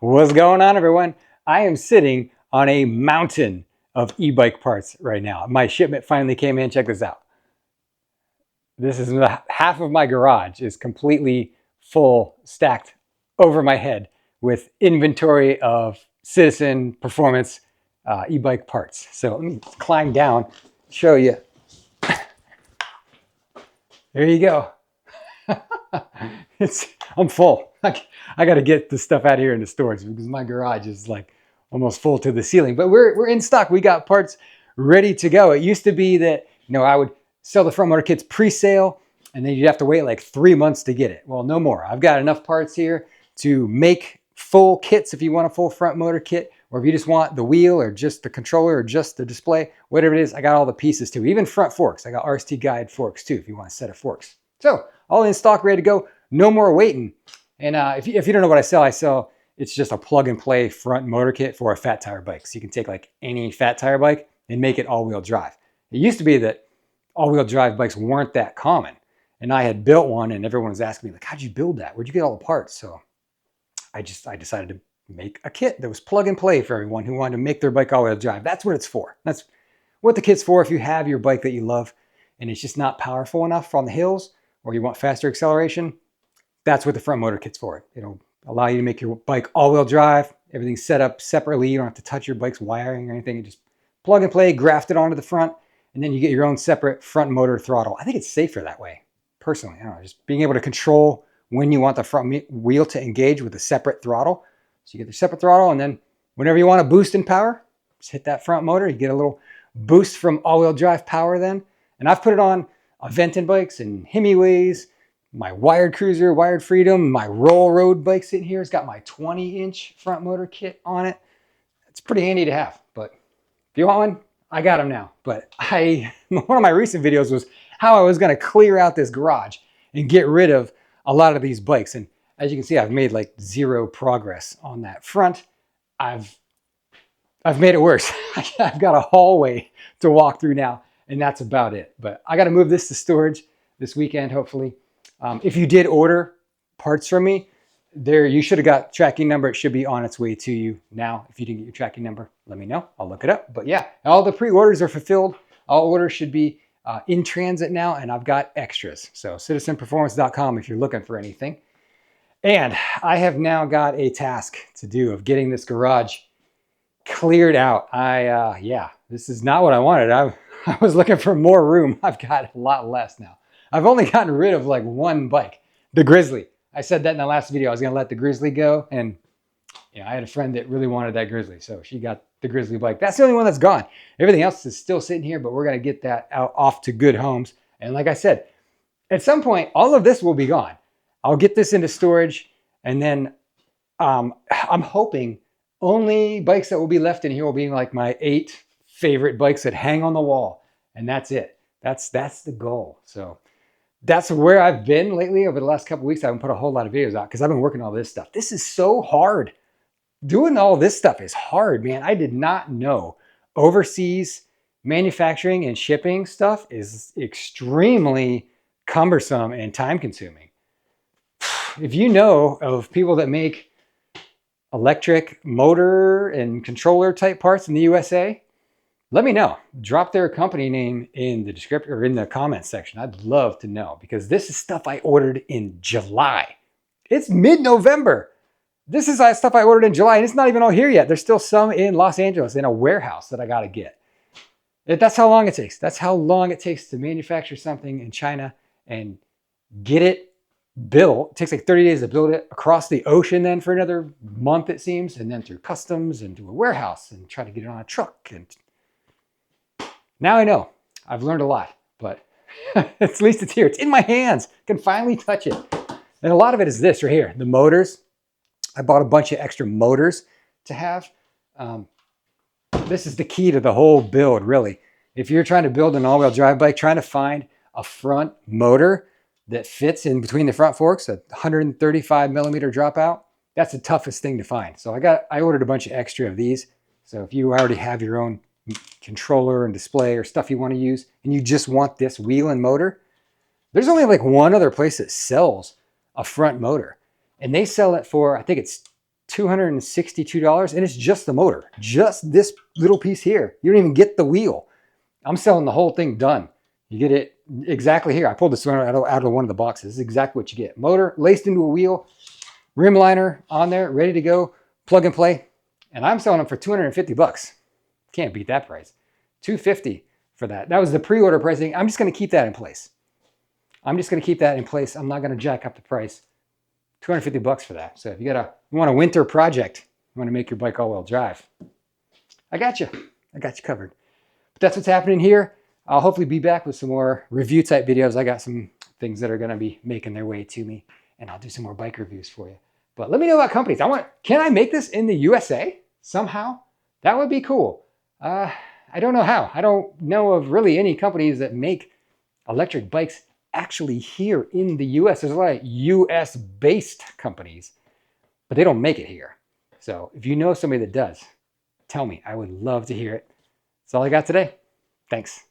What's going on, everyone? I am sitting on a mountain of e-bike parts right now. My shipment finally came in. Check this out. This is half of my garage is completely full, stacked over my head with inventory of Citizen Performance e-bike parts. So let me climb down, show you. There you go. I'm full. I got to get the stuff out of here into storage because my garage is like almost full to the ceiling. But we're in stock. We got parts ready to go. It used to be that I would sell the front motor kits pre-sale, and then you'd have to wait like 3 months to get it. Well, no more. I've got enough parts here to make full kits if you want a full front motor kit, or if you just want the wheel or just the controller or just the display, whatever it is, I got all the pieces too. Even front forks. I got RST guide forks too if you want a set of forks. So all in stock, ready to go. No more waiting. And if you don't know what I sell, it's just a plug and play front motor kit for a fat tire bike. So you can take like any fat tire bike and make it all wheel drive. It used to be that all wheel drive bikes weren't that common. And I had built one and everyone was asking me like, how'd you build that? Where'd you get all the parts? So I decided to make a kit that was plug and play for everyone who wanted to make their bike all wheel drive. That's what it's for. That's what the kit's for. If you have your bike that you love and it's just not powerful enough on the hills, or you want faster acceleration, that's what the front motor kit's for. It'll allow you to make your bike all-wheel drive. Everything's set up separately. You don't have to touch your bike's wiring or anything. You just plug and play, graft it onto the front, and then you get your own separate front motor throttle. I think it's safer that way, personally. I don't know, just being able to control when you want the front wheel to engage with a separate throttle. So you get the separate throttle, and then whenever you want to boost in power, just hit that front motor. You get a little boost from all-wheel drive power then. And I've put it on Aventon bikes and Hemiways, my Wired Cruiser, Wired Freedom, my Roll Road bike sitting here. It's got my 20-inch front motor kit on it. It's pretty handy to have, but if you want one, I got them now. But one of my recent videos was how I was going to clear out this garage and get rid of a lot of these bikes. And as you can see, I've made like zero progress on that front. I've made it worse. I've got a hallway to walk through now, and that's about it. But I got to move this to storage this weekend, hopefully. If you did order parts from me, you should have got tracking number. It should be on its way to you now. If you didn't get your tracking number, let me know. I'll look it up. But yeah, all the pre-orders are fulfilled. All orders should be in transit now, and I've got extras. So citizenperformance.com if you're looking for anything. And I have now got a task to do of getting this garage cleared out. Yeah, this is not what I wanted. I was looking for more room. I've got a lot less now. I've only gotten rid of like one bike, the Grizzly. I said that in the last video. I was going to let the Grizzly go. And I had a friend that really wanted that Grizzly. So she got the Grizzly bike. That's the only one that's gone. Everything else is still sitting here, but we're going to get that out off to good homes. And like I said, at some point, all of this will be gone. I'll get this into storage. And then I'm hoping only bikes that will be left in here will be like my 8 favorite bikes that hang on the wall. And that's it. That's the goal. So that's where I've been lately over the last couple of weeks. I haven't put a whole lot of videos out because I've been working on all this stuff. This is so hard. Doing all this stuff is hard, man. I did not know overseas manufacturing and shipping stuff is extremely cumbersome and time consuming. If you know of people that make electric motor and controller type parts in the USA, let me know. Drop their company name in the description or in the comments section. I'd love to know because this is stuff I ordered in July. It's mid-November. This is stuff I ordered in July and it's not even all here yet. There's still some in Los Angeles in a warehouse that I got to get. That's how long it takes. That's how long it takes to manufacture something in China and get it built. It takes like 30 days to build it across the ocean then for another month it seems, and then through customs and to a warehouse and try to get it on a truck. And now I know. I've learned a lot, but at least it's here. It's in my hands. I can finally touch it. And a lot of it is this right here, the motors. I bought a bunch of extra motors to have. This is the key to the whole build, really. If you're trying to build an all-wheel drive bike, trying to find a front motor that fits in between the front forks, a 135 millimeter dropout, that's the toughest thing to find. So I ordered a bunch of extra of these. So if you already have your own controller and display or stuff you want to use and you just want this wheel and motor, there's only like one other place that sells a front motor, and they sell it for, I think it's $262, and it's just the motor, just this little piece here. You don't even get the wheel. I'm selling the whole thing done. You get it exactly here. I pulled this one out of one of the boxes. This is exactly what you get. Motor laced into a wheel, rim liner on there, ready to go, plug and play. And I'm selling them for 250 bucks. Can't beat that price. 250 for that. That was the pre-order pricing. I'm just going to keep that in place. I'm not going to jack up the price. 250 bucks for that. So if you want a winter project, you want to make your bike all-wheel drive, I got you covered. But that's what's happening here. I'll hopefully be back with some more review type videos. I got some things that are going to be making their way to me, and I'll do some more bike reviews for you. But let me know about companies. Can I make this in the USA somehow? That would be cool. I don't know how. I don't know of really any companies that make electric bikes actually here in the US. There's a lot of US based companies, but they don't make it here. So if you know somebody that does, tell me. I would love to hear it. That's all I got today. Thanks.